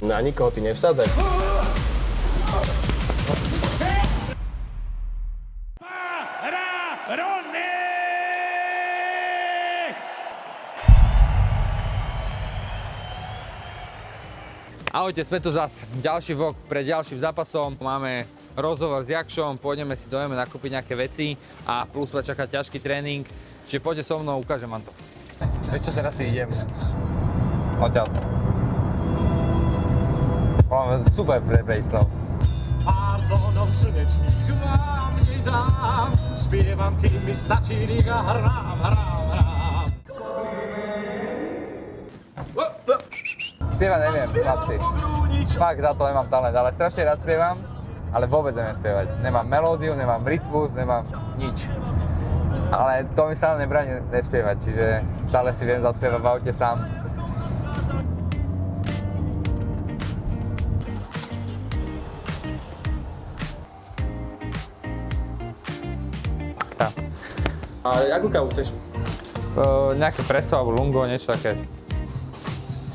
Na nikoho ty nevsádzaj. Ahojte, sme tu zas. Ďalší vlog pred ďalším zápasom. Máme rozhovor s Jakšom, pôjdeme si dojeme nakúpiť nejaké veci a plus ma čaká ťažký tréning. Čiže poďte so mnou, ukážem vám to. Vieš čo, teraz si idem. Odtiaľ. Máme super prejslo. Pár tónov slnečných vám nedám, spievam, kým mi stačí a hrám. Spievať neviem, chlapci. Fakt, za to nemám talent, ale strašne rád spievam, ale vôbec neviem spievať. Nemám melódiu, nemám rytmus, nemám nič. Ale to mi stále nebráni nespievať, čiže stále si viem zaspievať v aute sám. Tak. A akú kávu chceš? Nejaké preso alebo lungo, niečo také.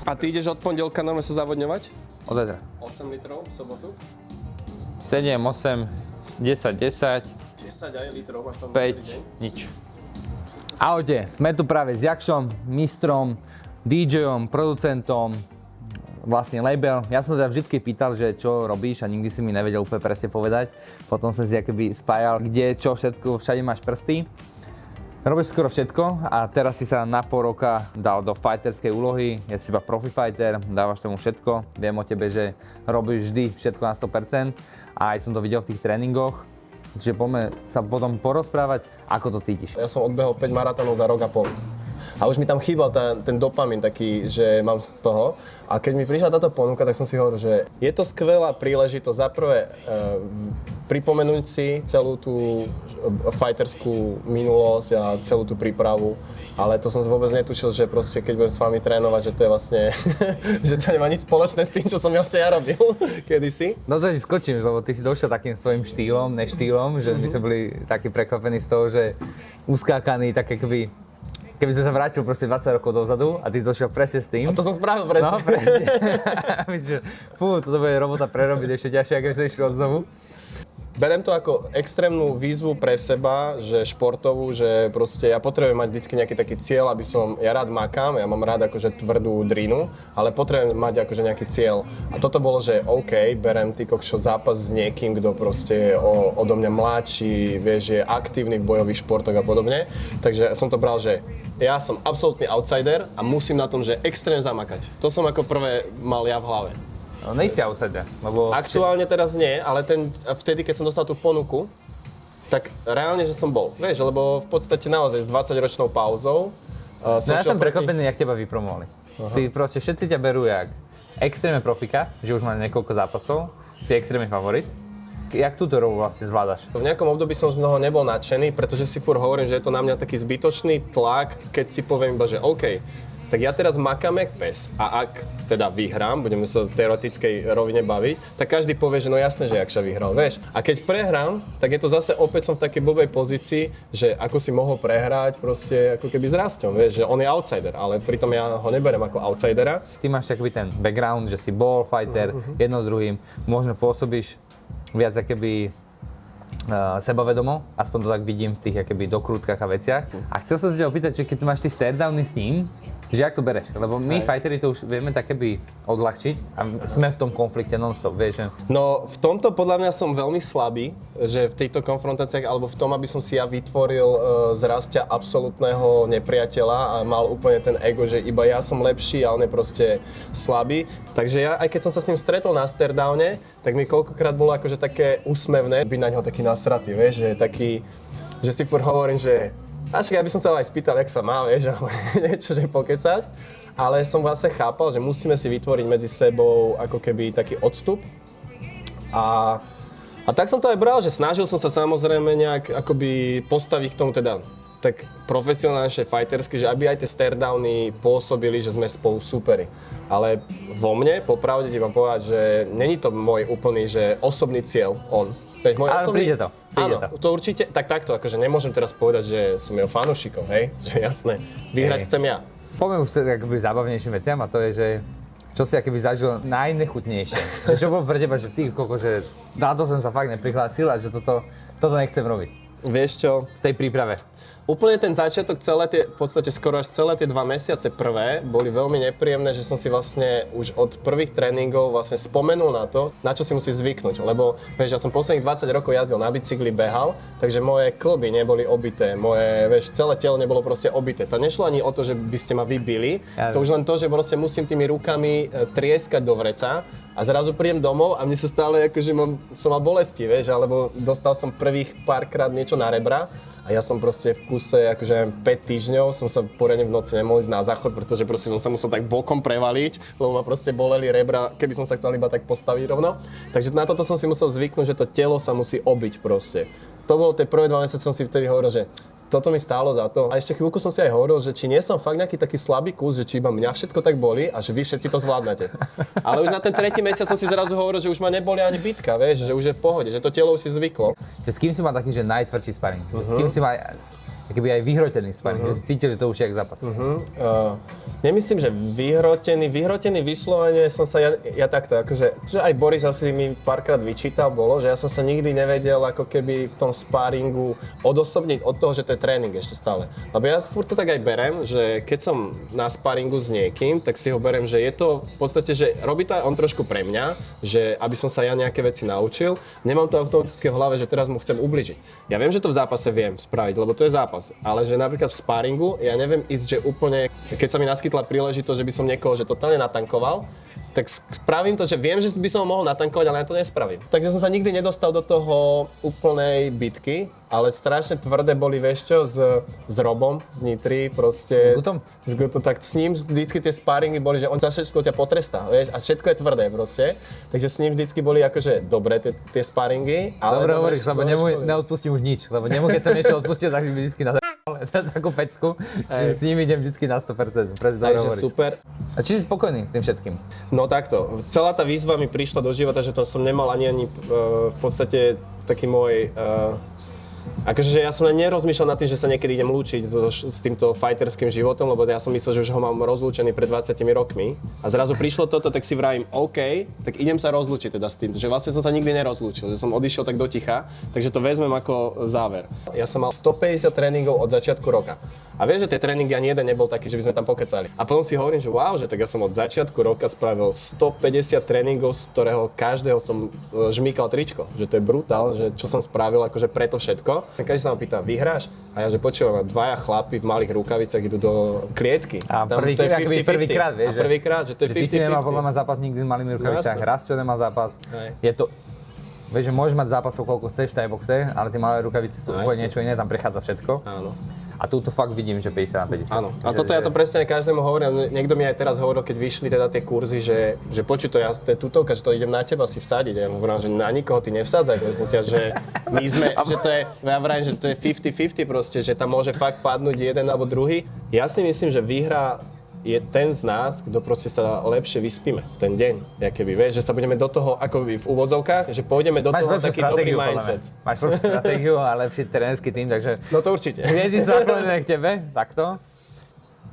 A ty ideš od pondelka normálne sa zavodňovať? Od zajtra. 8 litrov v sobotu? 7, 8, 10, 10, 10 aj litrov máš tam 5, nič. Ahojte, sme tu práve s Jakšom, mistrom, DJom, producentom, vlastne label. Ja som sa vždycky pýtal, že čo robíš a nikdy si mi nevedel úplne presne povedať. Potom som si akoby spájal, kde, čo všetko, všade máš prsty. Robíš skoro všetko a teraz si sa na pol roka dal do fighterskej úlohy. Je si iba profi fighter, dávaš tomu všetko. Viem o tebe, že robíš vždy všetko na 100% a aj som to videl v tých tréningoch. Čiže poďme sa potom porozprávať, ako to cítiš. Ja som odbehol 5 maratónov za rok a pol. A už mi tam chýbal ten dopamín taký, že mám z toho. A keď mi prišla táto ponuka, tak som si hovoril, že je to skvelá príležitosť za prvé pripomenúť si celú tú fighterskú minulosť a celú tú prípravu. Ale to som vôbec netušil, že proste keď budem s vami trénovať, že to je vlastne, že to nemá nič spoločné s tým, čo som vlastne ja robil kedysi. No to ti skočím, lebo ty si došiel takým svojím štýlom, neštýlom, že my sme boli takí prekvapení z toho, že uskákaní, tak keby som sa vrátil proste 20 rokov dozadu a ty si došiel presne s tým. A to som spravil presne. No presne. Myslím, že toto bude robota prerobiť ešte ťažšie, ako som išiel znovu. Berem to ako extrémnu výzvu pre seba, že športovú, že proste ja potrebujem mať vždy nejaký taký cieľ, aby som, ja rád makám, ja mám rád akože tvrdú drinu, ale potrebujem mať akože nejaký cieľ. A toto bolo, že OK, berem ty kokšo zápas s niekým, kto proste je odo mňa mladší, vieš, je aktívny v bojových športoch a podobne. Takže som to bral, že ja som absolútny outsider a musím na tom, že extrémne zamakať. To som ako prvé mal ja v hlave. No nejsi outsider, lebo... Aktuálne teraz nie, ale vtedy, keď som dostal tú ponuku, tak reálne, že som bol. Vieš, lebo v podstate naozaj s 20-ročnou pauzou No ja som prekvapený, jak teba vypromovali. Ty proste všetci ťa berú jak extrémne profika, že už má niekoľko zápasov, si extrémny favorit. Jak túto rolu vlastne zvládaš? V nejakom období som z toho nebol nadšený, pretože si furt hovorím, že je to na mňa taký zbytočný tlak, keď si poviem iba, že OK, tak ja teraz makám jak pes a ak teda vyhrám, budeme sa v teoretickej rovine baviť, tak každý povie, že no jasné, že Jakša vyhral, vieš. A keď prehrám, tak je to zase opäť som v takej blbej pozícii, že ako si mohol prehrať proste ako keby s Rastom, vieš, že on je outsider, ale pritom ja ho neberiem ako outsidera. Ty máš taký ten background, že si bol fighter, jedno s druhým, možno pôsobíš viac akoby sebavedomo, aspoň to tak vidím v tých akoby dokrutkách a veciach. A chcel som sa ťa opýtať, že keď máš ty stare-downy s ním, že jak to bereš? Lebo my fighteri to už vieme tak keby odľahčiť a sme v tom konflikte non-stop, vieš. No v tomto podľa mňa som veľmi slabý, že v tejto konfrontáciách alebo v tom, aby som si ja vytvoril z Rastia absolútneho nepriateľa a mal úplne ten ego, že iba ja som lepší a on je proste slabý. Takže ja, aj keď som sa s ním stretol na stare-downe, tak mi koľkokrát bolo akože také úsmevné byť na ňo taký nasratý, vieš, že taký, že si furt hovorím, že ja by som sa aj spýtal, jak sa má, vieš, ale niečo, že pokecať. Ale som vlastne chápal, že musíme si vytvoriť medzi sebou ako keby taký odstup. A tak som to aj bral, že snažil som sa samozrejme nejak akoby postaviť k tomu teda tak profesionálnejšie fightersky, že aby aj tie stare-downy pôsobili, že sme spolu superi. Ale vo mne, popravde ti mám povedať, že není to môj úplný, že osobný cieľ on. Veď môj ale osobný... príde to. Áno, to určite, tak takto, akože nemôžem teraz povedať, že som jeho fanúšikov, hej, že jasné, vyhrať chcem ja. Poďme už teda akoby zábavnejším veciam a to je, že čo si akoby zažil najnechutnejšie? Že čo bolo pre teba, že ty koko, že na to som sa fakt neprihlásil a že toto nechcem robiť Vieš čo? v tej príprave? Úplne ten začiatok, v podstate skoro až celé tie 2 mesiace prvé boli veľmi nepríjemné, že som si vlastne už od prvých tréningov vlastne spomenul na to, na čo si musíš zvyknúť. Lebo vieš, ja som posledných 20 rokov jazdil na bicykli, behal, takže moje klby neboli obité, celé telo nebolo proste obité. To nešlo ani o to, že by ste ma vybili, to už len to, že proste musím tými rukami trieskať do vreca a zrazu prídem domov a mne sa stále akože som mal bolesti, vieš, alebo dostal som prvých párkrát niečo na rebra. A ja som proste v kuse, akože 5 týždňov som sa poriadne v noci nemohol ísť na záchod, pretože proste som sa musel tak bokom prevaliť, lebo ma proste boleli rebra, keby som sa chcel iba tak postaviť rovno. Takže na toto som si musel zvyknúť, že to telo sa musí obiť proste. To bolo tie prvé 2 mesiace, som si vtedy hovoril, že toto mi stálo za to. A ešte chvíľku som si aj hovoril, že či nie som fakt nejaký taký slabý kus, že či iba mňa všetko tak boli a že vy všetci to zvládnete. Ale už na ten 3. mesiac som si zrazu hovoril, že už ma neboli ani bitka, vieš, že už je v pohode, že to telo už si zvyklo. Že s kým si mal taký, že najtvrdší sparing? S kým si mal akýby aj vyhrotený sparing, že si cítil, že to už je jak zápas? Nemyslím, že vyhrotený vyslovene som sa ja takto, akože, čo aj Boris asi mi párkrát vyčítal bolo, že ja som sa nikdy nevedel ako keby v tom sparingu odosobniť od toho, že to je tréning ešte stále. Lebo ja furt to tak aj berem, že keď som na sparingu s niekým, tak si ho berem, že je to v podstate, že robí to aj on trošku pre mňa, že aby som sa ja nejaké veci naučil. Nemám to automaticky v hlave, že teraz mu chcem ubližiť. Ja viem, že to v zápase viem spraviť, lebo to je zápas. Ale že napríklad v sparingu ja neviem ísť, že úplne, keď sa mi naskytla príležitosť, že by som niekoho že totálne natankoval, tak spravím to, že viem, že by som ho mohol natankovať, ale ja to nespravím. Takže som sa nikdy nedostal do toho úplnej bitky, ale strašne tvrdé boli, vieš čo, s Robom z Nitry, proste. S Gutom? Tak s ním vždycky tie sparingy boli, že on za všetko ťa potrestá, vieš, a všetko je tvrdé proste. Takže s ním vždycky boli akože dobré tie sparingy, ale... Dobre hovoríš, lebo neodpustím už nič, lebo keď som niečo odpustil, tak mi vždycky na takú pecku, s ním idem vždycky na 100%. Takže super. A či si spokojný s tým všetkým? No takto, celá tá výzva mi prišla do života, že to som nemal ani v podstate taký môj... Akože ja som len nerozmýšľal nad tým, že sa niekedy idem lúčiť s týmto fighterským životom, lebo ja som myslel, že už ho mám rozlúčený pred 20 rokmi. A zrazu prišlo toto, tak si vravím, OK, tak idem sa rozlúčiť teda s tým, že vlastne som sa nikdy nerozlúčil, že som odišiel tak do ticha, takže to vezmem ako záver. Ja som mal 150 tréningov od začiatku roka. A vieš, že tie tréningy ani jeden nebol taký, že by sme tam pokecali. A potom si hovorím, že wow, že tak ja som od začiatku roka spravil 150 tréningov, z ktorého každého som žmýkal tričko. Že to je brutál, že čo som spravil akože preto všetko. Každý sa ma pýta, vyhráš? A ja že počúvam, 2 chlapi v malých rukavicách idú do klietky. A prvýkrát, vieš, že? Prvýkrát, že to je 50-50. Ty si nemal podľa mňa zápas nikdy s malými rukavicách, Rastio nemal zápas. Je to... Vieš, že môžeš mať zápasov koľko chceš v tajboxe, ale tie malé rukavice sú úplne niečo iné, tam prechádza všetko. Áno. A tu fakt vidím, že 50/50. Áno. A toto ja to presne každému hovorím. Niekto mi aj teraz hovoril, keď vyšli teda tie kurzy, že počuj to, to je tutovka, že to idem na teba si vsadiť. Ja hovorím, že na nikoho ty nevsádzaj, že my sme, že to je, ja vravím, že to je 50-50 proste, že tam môže fakt padnúť jeden alebo druhý. Ja si myslím, že výhra je ten z nás, kto proste sa lepšie vyspíme v ten deň. Keby, vieš, že sa budeme do toho, ako v úvodzovkách, že pôjdeme do toho taký dobrý mindset. Máš lepšiu stratégiu a lepší trénerský tým, takže... No to určite. Hviezdy sú naklonené k tebe, takto.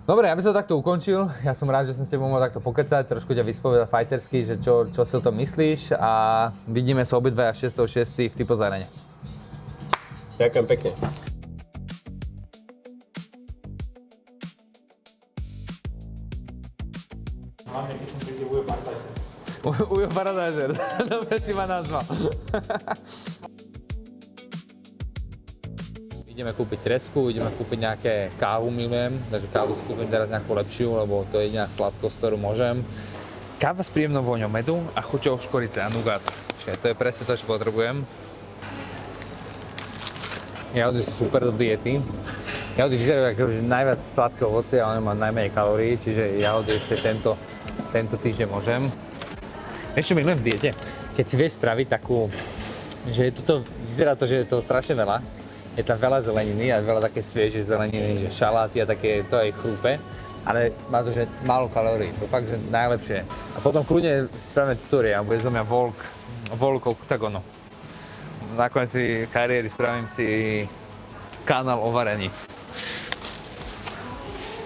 Dobre, ja by som to takto ukončil. Ja som rád, že som s tebou mohol takto pokecať, trošku ťa vyspovedať fightersky, že čo si o tom myslíš a vidíme sa obidvaja 6.6. v Typos Arene. Ďakujem pekne. Hlavne, keď som príde Ujo Paradajzer. Ujo Paradajzer, dobre si ma nazval. Ideme kúpiť tresku, ideme kúpiť nejaké kávu, milujem, takže kávu si kúpim teraz nejakú lepšiu, lebo to je jediná sladkosť, ktorú môžem. Káva s príjemnou vôňou medu a chuťou škorice a nugátu. Čiže to je presne to, čo potrebujem. Jahody sú super do diety. Jahody vyzerajú ako najviac sladké ovocie, ale má najmenej kalórií, čiže jahody ešte tento týždeň môžem. Ešte milujem v diete, keď si vieš spraviť takú, že vyzerá to, že je to strašne veľa. Je tam veľa zeleniny a veľa také sviežej zeleniny, že šaláty a také, to aj chrúpe. Ale má to, že málo kalórií, to fakt, že najlepšie. A potom kľudne si spravíme tutoriál, bude zo mňa Volk Octagonu. Nakoniec si kariéry spravím si kanál o varení.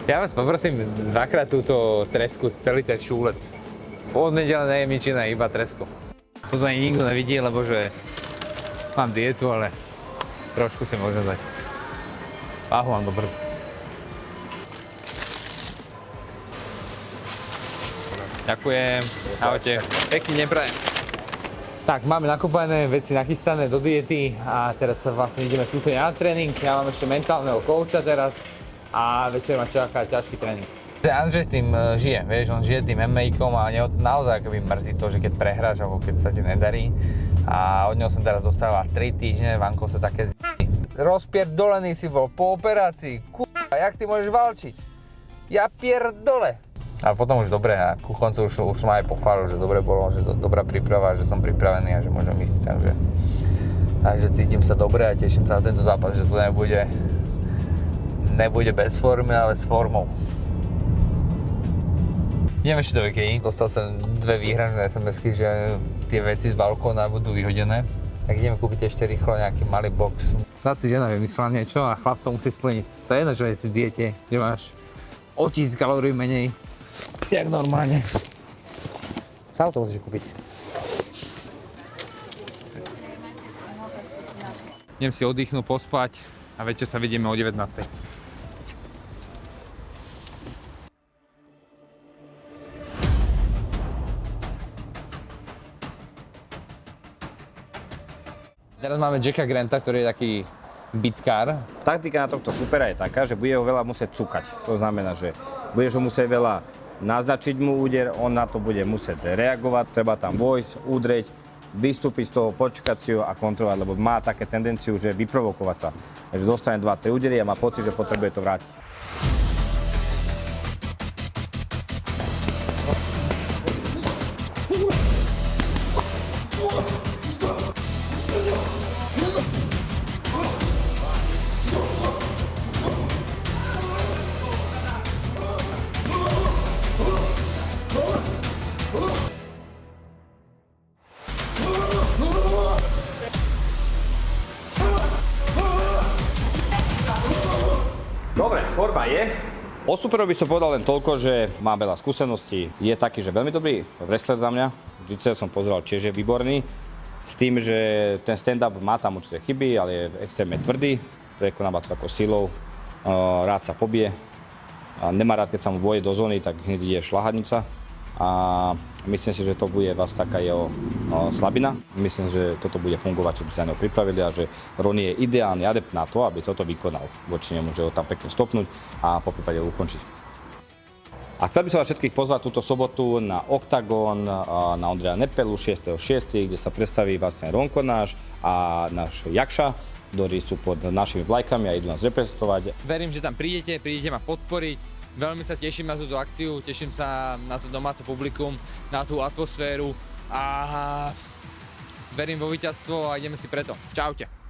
Ja vás poprosím dvakrát túto tresku, celý ten šúlec. Od nedele nejem nič iné, iba tresku. Toto ani nikto nevidí, lebo že mám dietu, ale trošku si môžem dať. Váhu mám dobrú. Ďakujem, ahojte. Pekný deň prajem. Tak, máme nakúpané veci nachystané do diety a teraz sa vlastne ideme sústrediť na tréning. Ja mám ešte mentálneho kouča teraz a večer ma čaká ťažký tréning. Andrej tým žije, vieš, on žije tým MMA-kom a naozaj akoby mrzí to, že keď prehráš alebo keď sa ti nedarí. A od neho som teraz dostával 3 týždne, Vanko sa také rozpierdolený si bol po operácii, jak ty môžeš valčiť? Ja pierdole! Ale potom už dobre a ku koncu už ma aj pochválil, že dobre bolo, že dobrá príprava, že som pripravený a že môžem ísť, takže cítim sa dobre a teším sa na tento zápas, že to nebude bez formy, ale s formou. Idem ešte do IKEA, dostal som 2 výhražné SMS-ky, že tie veci z balkóna budú vyhodené. Tak ideme kúpiť ešte rýchlo nejaký malý box. Zase žena vymyslela niečo a chlap to musí splniť. To je jedno, že si v diete, že máš o 1000 kalórií menej. Jak normálne. Stále to musíš kúpiť. Idem si oddychnúť, pospať a večer sa vidíme o 19. Teraz máme Jacka Granta, ktorý je taký bitkár. Taktika na tohto supera je taká, že bude ho veľa musieť cukať. To znamená, že budeš ho musieť veľa naznačiť mu úder, on na to bude musieť reagovať, treba tam vojsť, udrieť, vystúpiť z toho, počkať si ho a kontrolovať, lebo má také tendenciu, že vyprovokovať sa. Takže dostane 2-3 údery a má pocit, že potrebuje to vrátiť. Dobre, forma je. O superovi som povedal len toľko, že má veľa skúseností. Je taký, že veľmi dobrý wrestler za mňa. Jiu-jitsu som pozeral, tiež je výborný. S tým, že ten stand-up má tam určité chyby, ale je extrémne tvrdý. Prekonáva to ako silou. Rád sa pobije. Nemá rád, keď sa mu vojde do zóny, tak hneď ide šľahadnica. A myslím si, že to bude vás taká jeho slabina. Myslím, že toto bude fungovať, čo by sa na neho pripravili a že Ronnie je ideálny adept na to, aby toto vykonal voči nemu, že ho tam pekne stopnúť a po prípade ukončiť. A chcel by som vás všetkých pozvať túto sobotu na Octagon na Ondreja Nepelu 6.6., kde sa predstaví vlastne Ronko náš a náš Jakša, ktorí sú pod našimi vlajkami a idú nás reprezentovať. Verím, že tam prídete ma podporiť. Veľmi sa teším na túto akciu, teším sa na to domáce publikum, na tú atmosféru a verím vo víťazstvo a ideme si preto. Čaute.